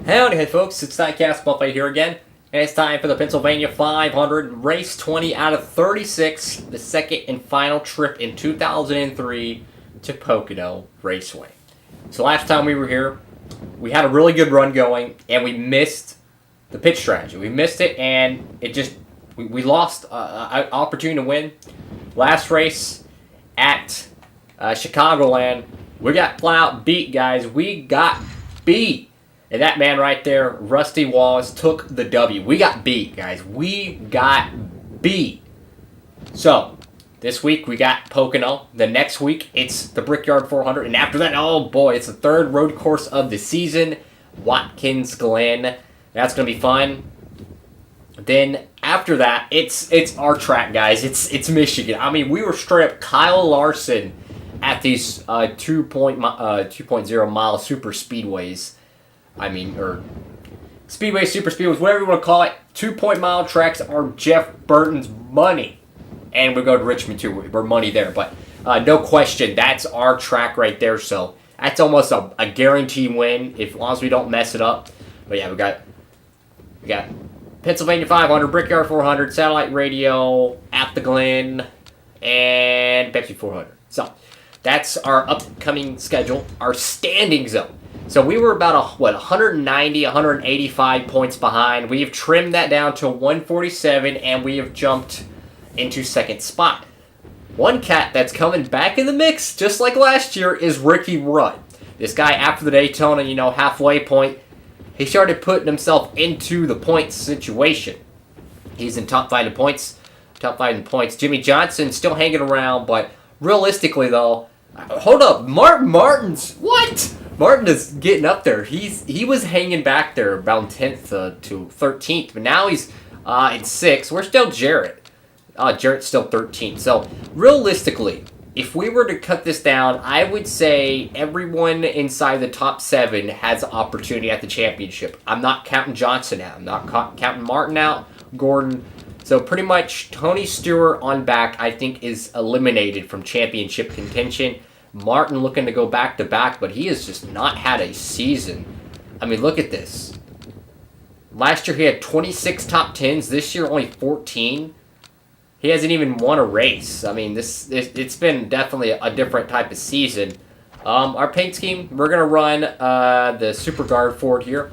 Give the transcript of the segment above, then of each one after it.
Howdy, hey folks, it's Diecast Buffet here again, and it's time for the Pennsylvania 500, race 20 out of 36, the second and final trip in 2003 to Pocono Raceway. So last time we were here, we had a really good run going, and we missed the pitch strategy. We missed it, and it just, we lost an opportunity to win. Last race at Chicagoland, we got flat out beat, guys. We got beat. And that man right there, Rusty Wallace, took the W. We got beat, guys. We got beat. So, this week we got Pocono. The next week, it's the Brickyard 400. And after that, oh boy, it's the third road course of the season, Watkins Glen. That's going to be fun. Then, after that, it's our track, guys. It's Michigan. I mean, we were straight up Kyle Larson at these 2.0 mile super speedways. I mean, or speedways, super speedways, whatever you want to call it. 2-mile tracks are Jeff Burton's money. And we go to Richmond too. We're money there. But no question, that's our track right there. So that's almost a guaranteed win as long as we don't mess it up. But yeah, we got Pennsylvania 500, Brickyard 400, Satellite Radio, at the Glen, and Pepsi 400. So that's our upcoming schedule, our standing zone. So we were about, 190, 185 points behind. We have trimmed that down to 147, and we have jumped into second spot. One cat that's coming back in the mix, just like last year, is Ricky Rudd. This guy, after the Daytona, halfway point, he started putting himself into the points situation. He's in top 5 in points. Jimmy Johnson still hanging around, but realistically, though, hold up, Martin's, what? Martin is getting up there. He was hanging back there around 10th to 13th, but now he's in 6th. We're still Jarrett. Jarrett's still 13th. So, realistically, if we were to cut this down, I would say everyone inside the top 7 has an opportunity at the championship. I'm not counting Johnson out. I'm not counting Martin out, Gordon. So, pretty much, Tony Stewart on back, I think, is eliminated from championship contention. Martin looking to go back-to-back, but he has just not had a season. I mean, look at this. Last year he had 26 top 10s. This year only 14. He hasn't even won a race. I mean, it's been definitely a different type of season. Our paint scheme, we're going to run the Super Guard Ford here.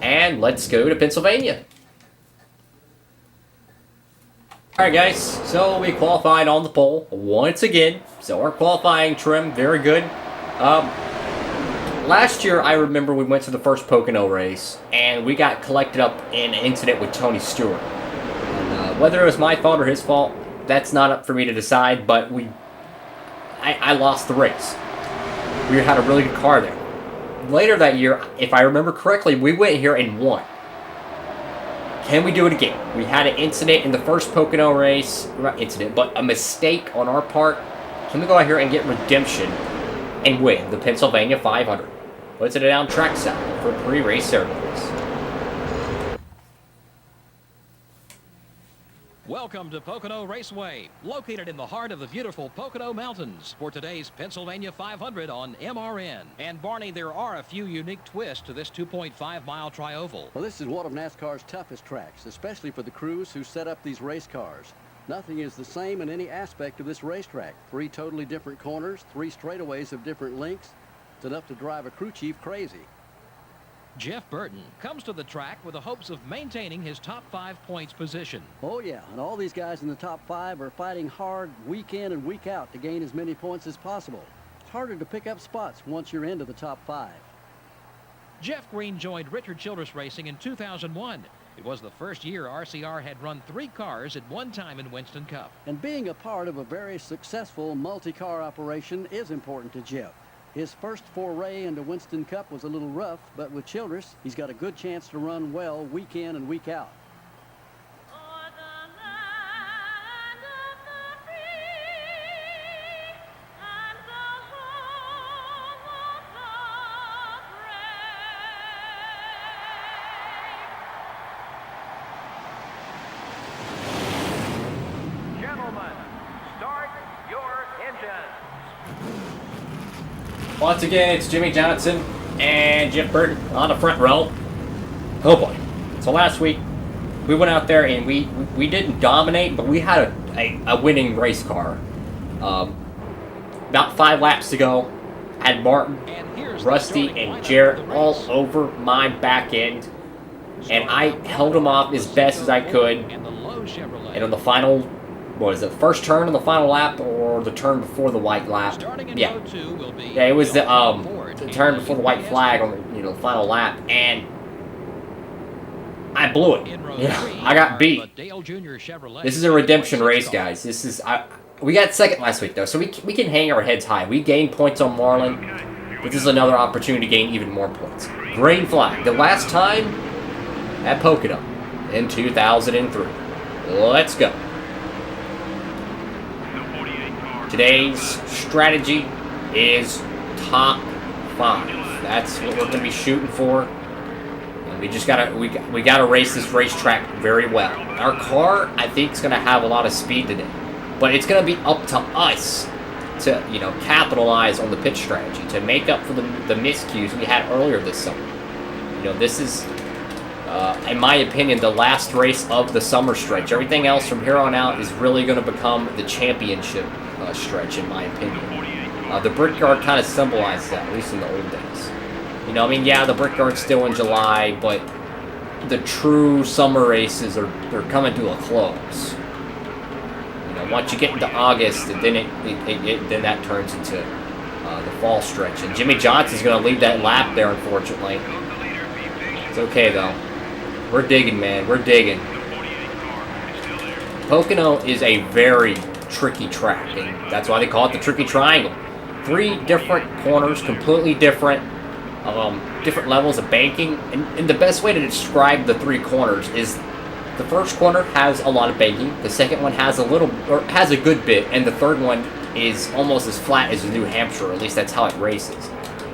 And let's go to Pennsylvania. Alright guys, so we qualified on the pole once again. So our qualifying trim, very good. Last year, I remember we went to the first Pocono race, and we got collected up in an incident with Tony Stewart. And, whether it was my fault or his fault, that's not up for me to decide, but I lost the race. We had a really good car there. Later that year, if I remember correctly, we went here and won. Can we do it again? We had an incident in the first Pocono race. Not incident, but a mistake on our part. Can we go out here and get redemption and win the Pennsylvania 500? Puts it down track side for pre-race ceremonies. Welcome to Pocono Raceway, located in the heart of the beautiful Pocono Mountains for today's Pennsylvania 500 on MRN. And Barney, there are a few unique twists to this 2.5-mile tri-oval. Well, this is one of NASCAR's toughest tracks, especially for the crews who set up these race cars. Nothing is the same in any aspect of this racetrack. 3 totally different corners, 3 straightaways of different lengths. It's enough to drive a crew chief crazy. Jeff Burton comes to the track with the hopes of maintaining his top 5 points position. Oh yeah, and all these guys in the top 5 are fighting hard week in and week out to gain as many points as possible. It's harder to pick up spots once you're into the top 5. Jeff Green joined Richard Childress Racing in 2001. It was the first year RCR had run 3 cars at one time in Winston Cup. And being a part of a very successful multi-car operation is important to Jeff. His first foray into Winston Cup was a little rough, but with Childress, he's got a good chance to run well week in and week out. Gentlemen, start your engines. Once again, it's Jimmy Johnson and Jeff Burton on the front row. Oh boy. So last week, we went out there and we didn't dominate, but we had a winning race car. About 5 laps to go, had Martin, Rusty, and Jarrett all over my back end, and I held them off as best as I could. And on the final, what is it, first turn on the final lap or the turn before the white lap? Yeah, it was the turn before the white flag on the final lap, and I blew it. Yeah, I got beat. This is a redemption race, guys. This is we got second last week though, so we can hang our heads high. We gained points on Marlin, but this is another opportunity to gain even more points. Green flag. The last time at Pocono in 2003. Let's go. Today's strategy is top 5. That's what we're going to be shooting for. And we just gotta race this racetrack very well. Our car, I think, is going to have a lot of speed today, but it's going to be up to us to capitalize on the pitch strategy to make up for the miscues we had earlier this summer. This is, in my opinion, the last race of the summer stretch. Everything else from here on out is really going to become the championship stretch, in my opinion. The Brickyard kind of symbolizes that, at least in the old days. Yeah, the Brickyard's still in July, but the true summer races they're coming to a close. Once you get into August, and then then that turns into the fall stretch. And Jimmy Johnson's going to lead that lap there, unfortunately. It's okay though. We're digging, man. We're digging. Pocono is a very tricky track, and that's why they call it the Tricky Triangle. 3 different corners, completely different levels of banking. And the best way to describe the 3 corners is the first corner has a lot of banking, the second one has a good bit, and the third one is almost as flat as New Hampshire, or at least that's how it races.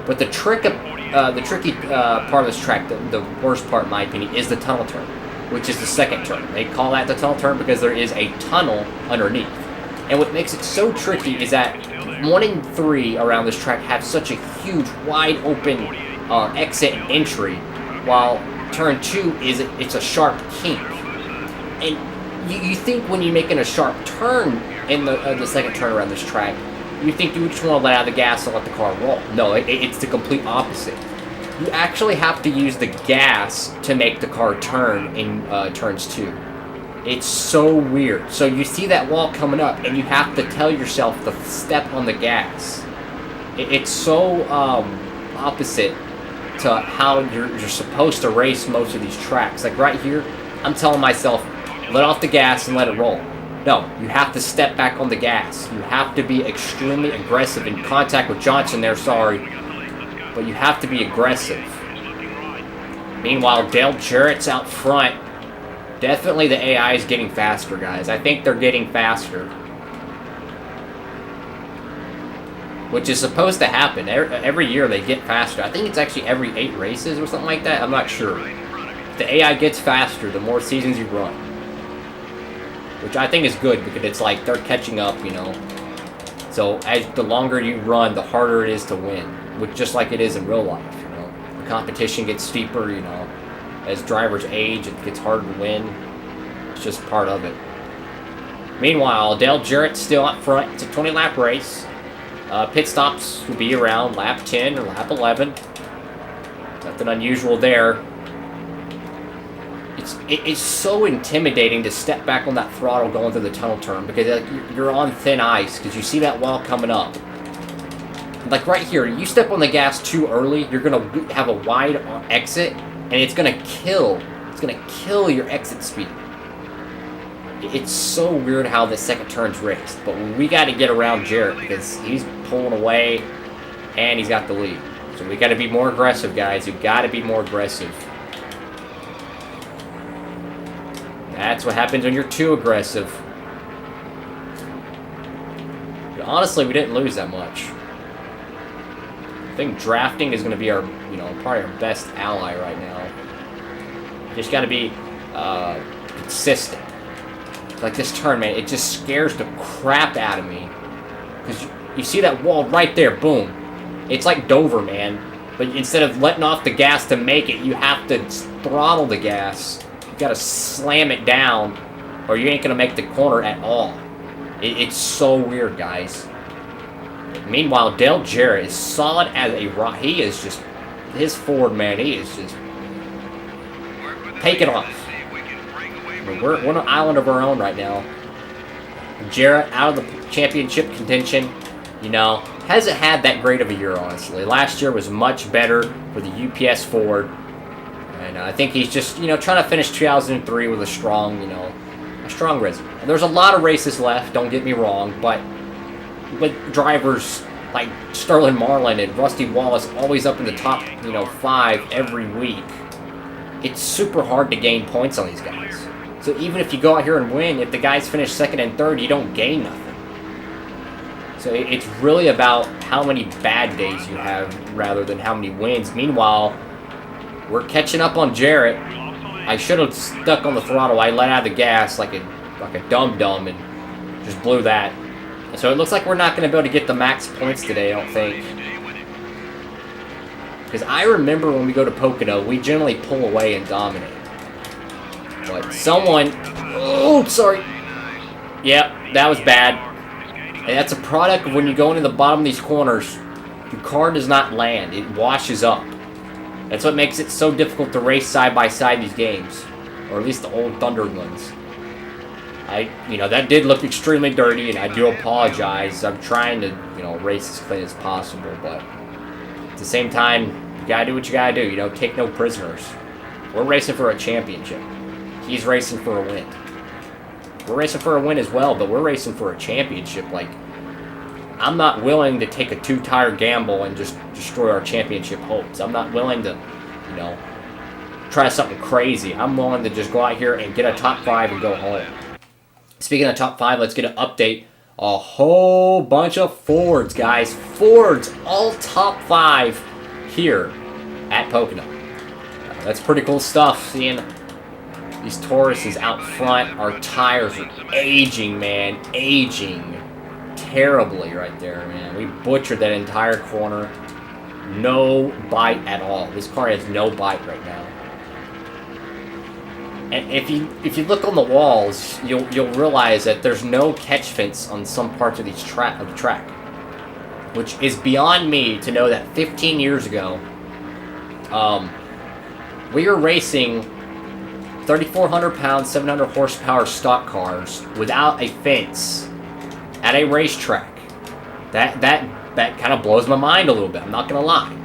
But the tricky part of this track, the worst part in my opinion, is the tunnel turn, which is the second turn. They call that the tunnel turn because there is a tunnel underneath. And what makes it so tricky is that 1 and 3 around this track have such a huge, wide open exit and entry, while turn 2 it's a sharp kink. And you think when you're making a sharp turn in the second turn around this track, you think you just want to let out the gas and let the car roll. No, it's the complete opposite. You actually have to use the gas to make the car turn in turns 2. It's so weird. So you see that wall coming up, and you have to tell yourself to step on the gas. It's so opposite to how you're supposed to race most of these tracks. Like right here, I'm telling myself, let off the gas and let it roll. No, you have to step back on the gas. You have to be extremely aggressive. In contact with Johnson there, sorry, but you have to be aggressive. Meanwhile, Dale Jarrett's out front. Definitely the AI is getting faster, guys. I think they're getting faster. Which is supposed to happen. Every year they get faster. I think it's actually every 8 races or something like that. I'm not sure. The AI gets faster the more seasons you run. Which I think is good because it's like they're catching up, So as the longer you run, the harder it is to win. Which just like it is in real life, The competition gets steeper, As drivers age, it gets harder to win. It's just part of it. Meanwhile, Dale Jarrett's still up front. It's a 20-lap race. Pit stops will be around lap 10 or lap 11. Nothing unusual there. It's so intimidating to step back on that throttle going through the tunnel turn because you're on thin ice because you see that wall coming up. Like right here, you step on the gas too early, you're going to have a wide exit, and it's going to kill your exit speed. It's so weird how the second turn's raced, but we got to get around Jarrett because he's pulling away and he's got the lead. So we got to be more aggressive, guys. You got to be more aggressive. That's what happens when you're too aggressive. But honestly, we didn't lose that much. I think drafting is going to be our, probably our best ally right now. Just got to be consistent. Like this turn, man, it just scares the crap out of me. Because you see that wall right there, boom. It's like Dover, man. But instead of letting off the gas to make it, you have to throttle the gas. You gotta slam it down, or you ain't gonna make the corner at all. It's so weird, guys. Meanwhile, Dale Jarrett is solid as a rock. He is just, his Ford, man, he is just taking off. But we're on an island of our own right now. Jarrett out of the championship contention, you know, hasn't had that great of a year, honestly. Last year was much better for the UPS Ford. And I think he's just, you know, trying to finish 2003 with a strong, you know, a strong resume. And there's a lot of races left, don't get me wrong, but with drivers like Sterling Marlin and Rusty Wallace always up in the top, you know, 5 every week, it's super hard to gain points on these guys. So even if you go out here and win, if the guys finish 2nd and 3rd, you don't gain nothing. So it's really about how many bad days you have rather than how many wins. Meanwhile, we're catching up on Jarrett. I should have stuck on the throttle. I let out the gas like a dum-dum and just blew that. So it looks like we're not going to be able to get the max points today, I don't think. Because I remember when we go to Pocono, we generally pull away and dominate. But someone... Oh, sorry. Yep, that was bad. And that's a product of when you go into the bottom of these corners, your car does not land. It washes up. That's what makes it so difficult to race side by side these games. Or at least the old Thunder ones. You know, that did look extremely dirty, and I do apologize. I'm trying to, you know, race as clean as possible, but at the same time, you gotta do what you gotta do. You know, take no prisoners. We're racing for a championship. He's racing for a win. We're racing for a win as well, but we're racing for a championship. Like, I'm not willing to take a 2-tire gamble and just destroy our championship hopes. I'm not willing to, you know, try something crazy. I'm willing to just go out here and get a top 5 and go home. Speaking of top 5, let's get an update. A whole bunch of Fords, guys. Fords, all top 5 here at Pocono. That's pretty cool stuff, seeing these Tauruses out front. Our tires are aging, man. Aging terribly right there, man. We butchered that entire corner. No bite at all. This car has no bite right now. And if you look on the walls, you'll realize that there's no catch fence on some parts of these of the track, which is beyond me to know that 15 years ago, we were racing 3,400 pound, 700 horsepower stock cars without a fence at a racetrack. That kind of blows my mind a little bit. I'm not gonna lie.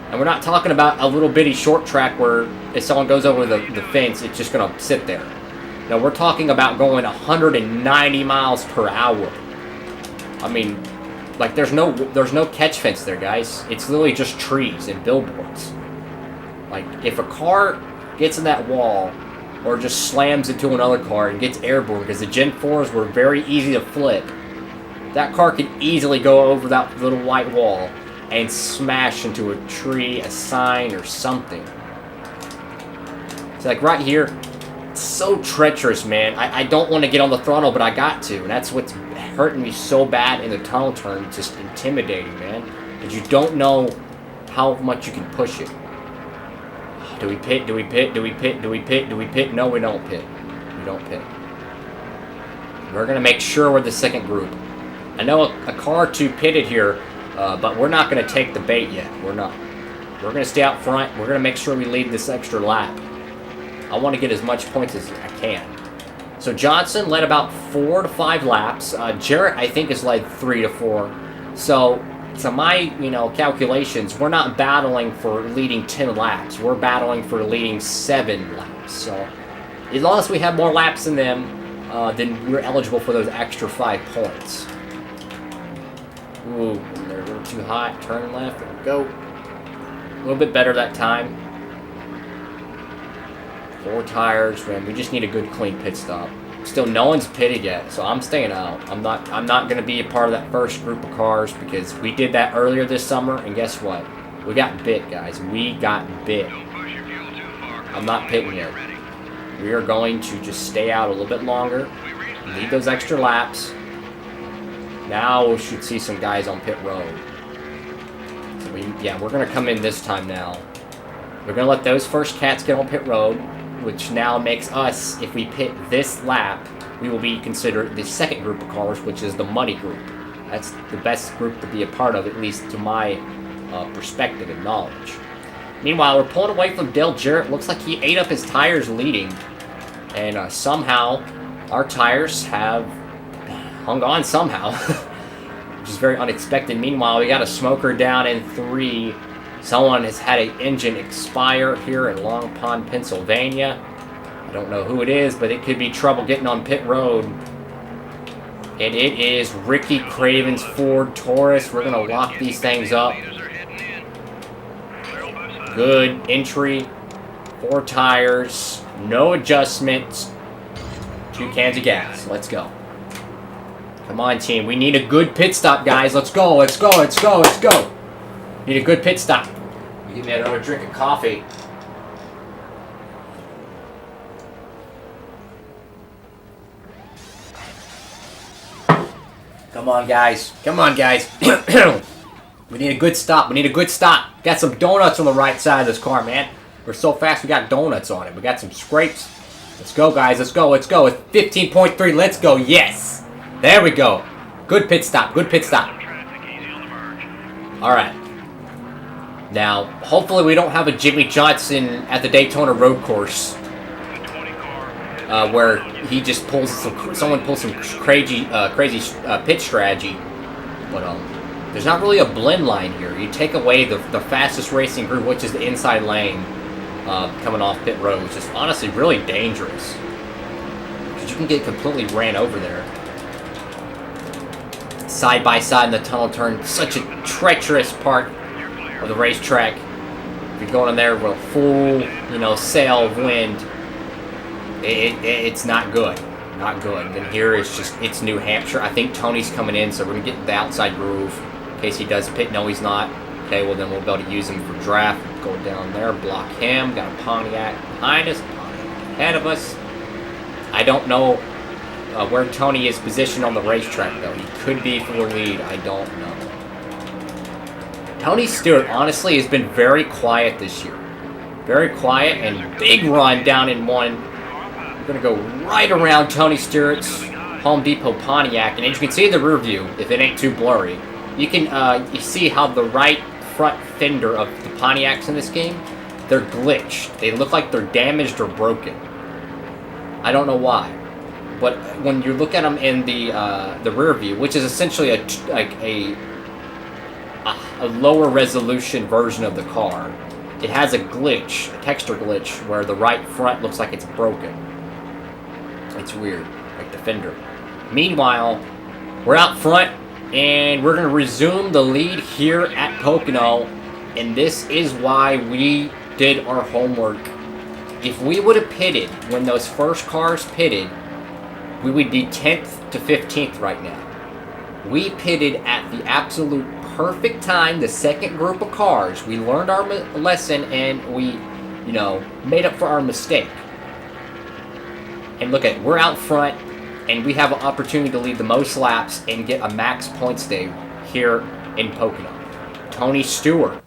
And we're not talking about a little bitty short track where if someone goes over the fence, it's just going to sit there. No, we're talking about going 190 miles per hour. I mean, like there's no catch fence there, guys. It's literally just trees and billboards. Like if a car gets in that wall or just slams into another car and gets airborne, because the Gen 4s were very easy to flip, that car could easily go over that little white wall and smash into a tree, a sign, or something. It's like right here, it's so treacherous, man. I don't want to get on the throttle, but I got to. And that's what's hurting me so bad in the tunnel turn. It's just intimidating, man. Because you don't know how much you can push it. Do we pit? Do we pit? Do we pit? Do we pit? Do we pit? No, we don't pit. We don't pit. We're going to make sure we're the second group. I know a car or two pitted here, but we're not going to take the bait yet. We're not. We're going to stay out front. We're going to make sure we lead this extra lap. I want to get as much points as I can. So Johnson led about 4 to 5 laps. Jarrett, I think, has led 3 to 4. So to my, calculations, we're not battling for leading 10 laps. We're battling for leading 7 laps. So as long as we have more laps than them, then we're eligible for those extra 5 points. Ooh, they're a little too hot. Turn left. There we go. A little bit better that time. 4 tires, man. We just need a good, clean pit stop. Still, no one's pitted yet, so I'm staying out. I'm not going to be a part of that first group of cars because we did that earlier this summer, and guess what? We got bit, guys. We got bit. I'm not pitting yet. We are going to just stay out a little bit longer, lead those extra laps. Now we should see some guys on pit road. Yeah, we're going to come in this time now. We're going to let those first cats get on pit road, which now makes us, if we pit this lap, we will be considered the second group of cars, which is the money group. That's the best group to be a part of, at least to my perspective and knowledge. Meanwhile, we're pulling away from Dale Jarrett. Looks like he ate up his tires leading. And somehow, our tires have hung on somehow. Which is very unexpected. Meanwhile, we got a smoker down in 3. Someone has had an engine expire here in Long Pond, Pennsylvania. I don't know who it is, but it could be trouble getting on pit road. And it is Ricky Craven's Ford Taurus. We're going to lock these things up. Good entry. 4 tires. No adjustments. 2 cans of gas. Let's go. Come on, team. We need a good pit stop, guys. Let's go. Let's go. Let's go. Let's go. Need a good pit stop. You give me another drink of coffee. Come on, guys. Come on, guys. We need a good stop. We need a good stop. Got some donuts on the right side of this car, man. We're so fast we got donuts on it. We got some scrapes. Let's go, guys. Let's go. Let's go. It's 15.3. Let's go. Yes. There we go. Good pit stop. Good pit stop. All right. Now, hopefully we don't have a Jimmy Johnson at the Daytona road course. Where he just pulls someone pulls some crazy pit strategy. But there's not really a blend line here. You take away the fastest racing group, which is the inside lane, coming off pit road, which is honestly really dangerous. Because you can get completely ran over there. Side by side in the tunnel turn, such a treacherous part of the racetrack. If you're going in there with a full, sail of wind, it's not good. Not good. And then here is just, it's New Hampshire. I think Tony's coming in, so we're going to get the outside groove in case he does pit. No, he's not. Okay, well then we'll be able to use him for draft. Go down there, block him. Got a Pontiac behind us, Pontiac ahead of us. I don't know where Tony is positioned on the racetrack, though. He could be for the lead. I don't know. Tony Stewart, honestly, has been very quiet this year. Very quiet and big run down in 1. We're going to go right around Tony Stewart's Home Depot Pontiac. And as you can see in the rear view, if it ain't too blurry, you can you see how the right front fender of the Pontiacs in this game, they're glitched. They look like they're damaged or broken. I don't know why. But when you look at them in the rear view, which is essentially a lower resolution version of the car, it has a glitch, a texture glitch, where the right front looks like it's broken. It's weird, like the fender. Meanwhile, we're out front, and we're going to resume the lead here at Pocono, and this is why we did our homework. If we would have pitted when those first cars pitted, we would be 10th to 15th right now. We pitted at the absolute perfect time, the second group of cars. We learned our lesson, and we, made up for our mistake. And look at it, we're out front, and we have an opportunity to lead the most laps and get a max points day here in Pocono. Tony Stewart,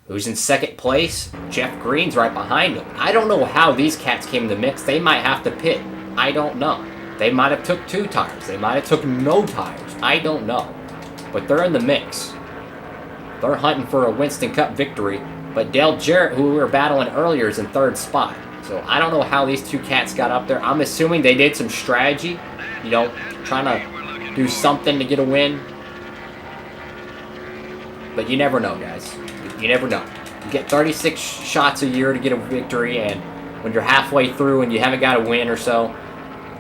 who's in second place. Jeff Green's right behind him. I don't know how these cats came in the mix. They might have to pit. I don't know. They might have took 2 tires. They might have took no tires. I don't know. But they're in the mix. They're hunting for a Winston Cup victory. But Dale Jarrett, who we were battling earlier, is in 3rd spot. So I don't know how these 2 cats got up there. I'm assuming they did some strategy. Trying to do something to get a win. But you never know, guys. You never know. You get 36 shots a year to get a victory, and when you're halfway through and you haven't got a win or so,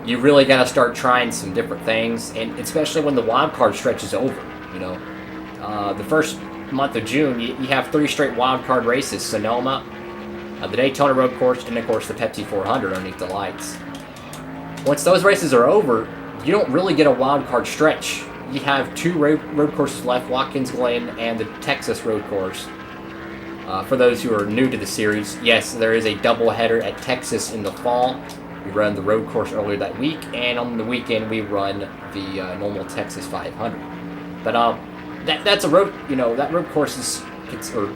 you really got to start trying some different things, and especially when the wild card stretch is over. The first month of June, you have 3 straight wild card races: Sonoma, the Daytona Road Course, and of course the Pepsi 400 underneath the lights. Once those races are over, you don't really get a wild card stretch. You have 2 road courses left: Watkins Glen and the Texas Road Course. For those who are new to the series, yes, there is a doubleheader at Texas in the fall. We run the road course earlier that week, and on the weekend we run the normal Texas 500. But that's a road, that road course is or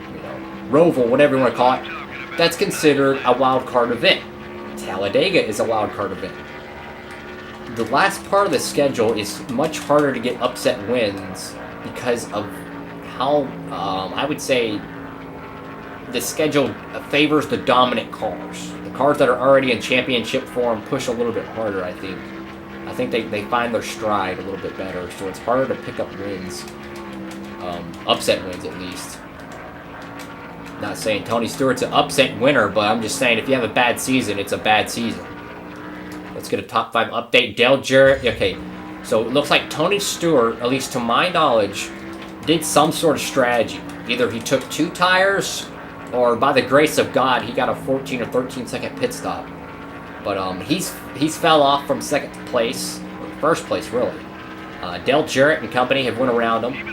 Roval, whatever you want to call it, that's considered a wild card event. Talladega is a wild card event. The last part of the schedule is much harder to get upset wins because of how, I would say, the schedule favors the dominant cars. The cars that are already in championship form push a little bit harder, I think. I think they find their stride a little bit better, so it's harder to pick up wins. Upset wins, at least. Not saying Tony Stewart's an upset winner, but I'm just saying if you have a bad season, it's a bad season. Let's get a top 5 update. Dale Jarrett. Okay, so it looks like Tony Stewart, at least to my knowledge, did some sort of strategy. Either he took 2 tires, or by the grace of God, he got a 14 or 13 second pit stop. But he's fell off from second place, or first place really. Dale Jarrett and company have went around him.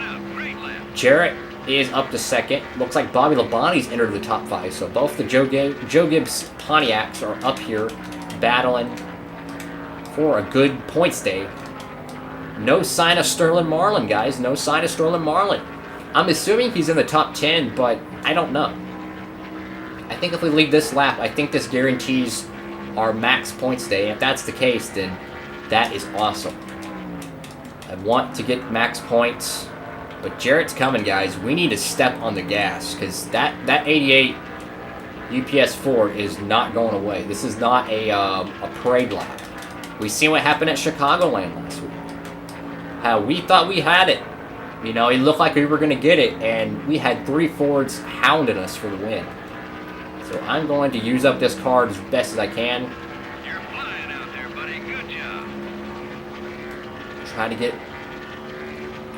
Jarrett is up to second. Looks like Bobby Labonte's entered the top 5. So both the Joe Gibbs Pontiacs are up here battling for a good points day. No sign of Sterling Marlin, guys. No sign of Sterling Marlin. I'm assuming he's in the top 10, but I don't know. I think if we leave this lap, I think this guarantees our max points day. And if that's the case, then that is awesome. I want to get max points. But Jarrett's coming, guys. We need to step on the gas because that 88 UPS Ford is not going away. This is not a parade lap. We seen what happened at Chicagoland last week. How we thought we had it. It looked like we were going to get it, and we had 3 Fords hounding us for the win. So I'm going to use up this card as best as I can. You're flying out there, buddy. Good job. Try to get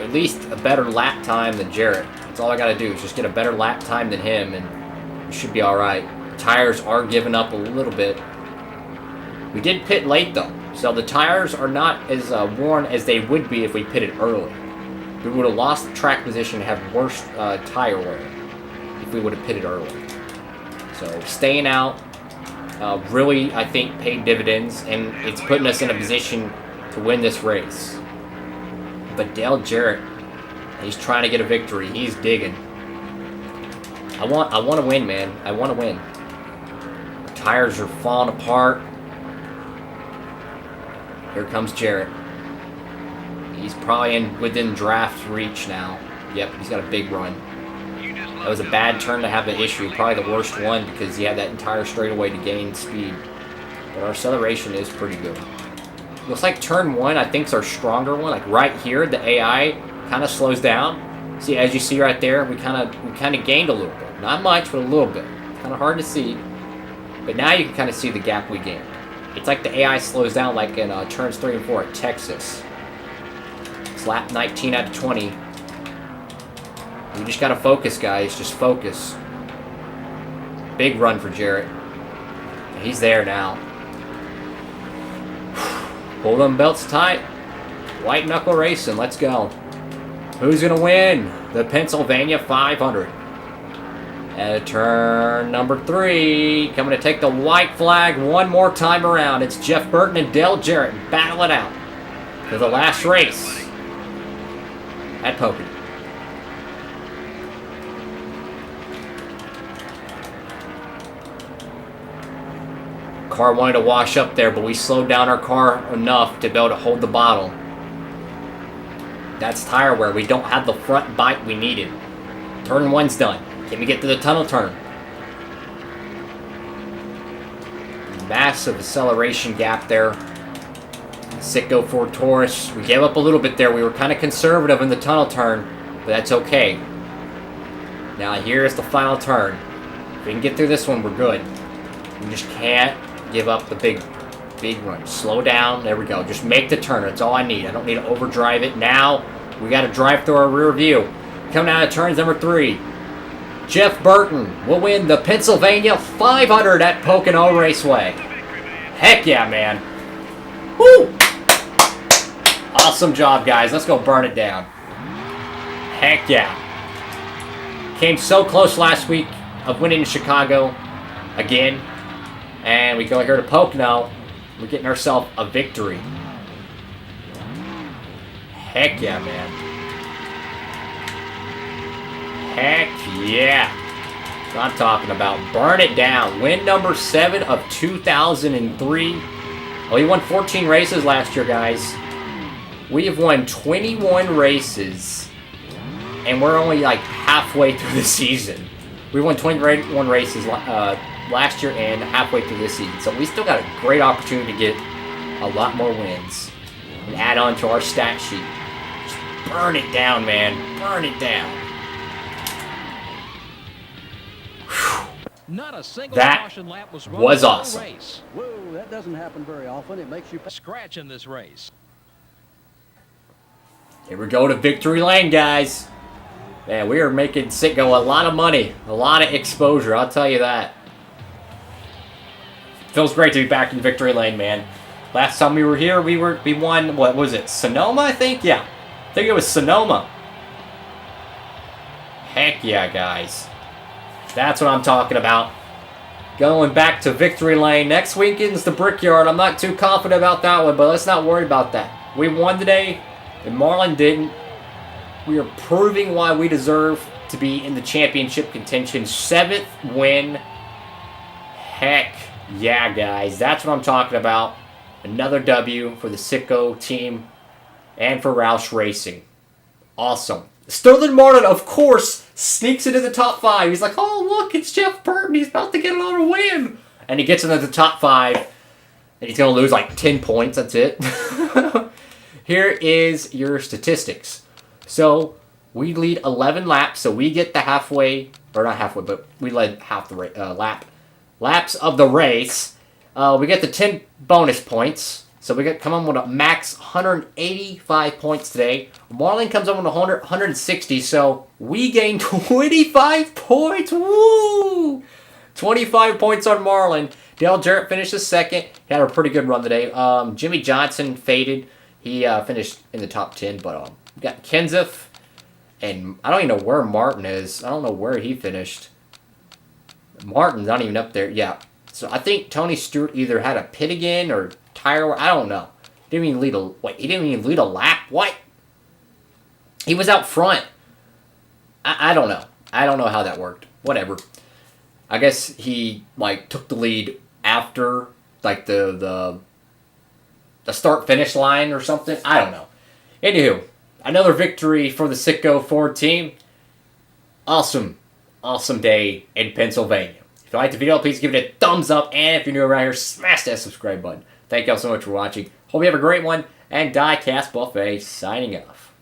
at least a better lap time than Jarrett. That's all I got to do is just get a better lap time than him, and we should be all right. The tires are giving up a little bit. We did pit late, though, so the tires are not as worn as they would be if we pitted early. We would have lost the track position and have worse tire wear if we would have pitted early. So staying out really, I think, paid dividends, and it's putting us in a position to win this race. But Dale Jarrett, he's trying to get a victory. He's digging. I want to win, man. I want to win. The tires are falling apart. Here comes Jarrett. He's probably within draft reach now. Yep, he's got a big run. That was a bad turn to have an issue. Probably the worst one because he had that entire straightaway to gain speed. But our acceleration is pretty good. Looks like turn 1, I think, is our stronger one. Like right here, the AI kind of slows down. See, as you see right there, we kind of gained a little bit. Not much, but a little bit. Kind of hard to see. But now you can kind of see the gap we gained. It's like the AI slows down like in turns 3 and 4 at Texas. It's lap 19 out of 20. We just got to focus, guys. Just focus. Big run for Jarrett. He's there now. Pull them belts tight. White knuckle racing. Let's go. Who's going to win the Pennsylvania 500? At turn number 3. Coming to take the white flag one more time around. It's Jeff Burton and Dale Jarrett battling out for the last race at Pocono. Car wanted to wash up there, but we slowed down our car enough to be able to hold the bottle. That's tire wear. We don't have the front bite we needed. Turn 1's done. Can we get to the tunnel turn? Massive acceleration gap there. Sitco Ford Taurus. We gave up a little bit there. We were kind of conservative in the tunnel turn, but that's okay. Now here's the final turn. If we can get through this one, we're good. We just can't give up the big run. Slow down. There we go. Just make the turn. That's all I need. I don't need to overdrive it. Now we got to drive through our rear view. Coming out of turns number 3. Jeff Burton will win the Pennsylvania 500 at Pocono Raceway. Heck yeah, man. Woo! Awesome job, guys. Let's go burn it down. Heck yeah. Came so close last week of winning in Chicago again. And we go here to Pocono. We're getting ourselves a victory. Heck yeah, man. Heck yeah. That's what I'm talking about. Burn it down. Win number 7 of 2003. Well, we won 14 races last year, guys. We have won 21 races. And we're only like halfway through the season. We won 21 races last year and halfway through this season. So we still got a great opportunity to get a lot more wins. And add on to our stat sheet. Just burn it down, man. Burn it down. Not a single That caution lap was awesome. Race. Whoa, that doesn't happen very often. It makes you Scratch in this race. Here we go to victory lane, guys. Man, we are making Sitgo a lot of money. A lot of exposure, I'll tell you that. Feels great to be back in victory lane, man. Last time we were here, we won, what was it, Sonoma, I think? Yeah, I think it was Sonoma. Heck yeah, guys. That's what I'm talking about. Going back to victory lane. Next weekend's the Brickyard. I'm not too confident about that one, but let's not worry about that. We won today, and Marlon didn't. We are proving why we deserve to be in the championship contention. 7th win. Heck yeah, guys. That's what I'm talking about. Another W for the Sitco team and for Roush Racing. Awesome. Sterling Martin, of course, sneaks into the top 5. He's like, oh, look, it's Jeff Burton. He's about to get another win. And he gets into the top 5. And he's going to lose like 10 points. That's it. Here is your statistics. So, we lead 11 laps. So, we get the halfway, or not halfway, but we led half the laps of the race. We get the 10 bonus points. So we come on with a max 185 points today. Marlon comes on with 160, so we gain 25 points. Woo! 25 points on Marlon. Dale Jarrett finishes second. He had a pretty good run today. Jimmy Johnson faded. He finished in the top 10, but we got Kenseth, and I don't even know where Martin is. I don't know where he finished. Martin's not even up there. Yeah. So I think Tony Stewart either had a pit again or tire. I don't know. He didn't even lead a lap. What? He was out front. I don't know. I don't know how that worked. Whatever. I guess he took the lead after the start finish line or something. I don't know. Anywho, another victory for the Sitco Ford team. Awesome day in Pennsylvania. If you liked the video, please give it a thumbs up. And if you're new around here, smash that subscribe button. Thank y'all so much for watching. Hope you have a great one. And Diecast Buffet signing off.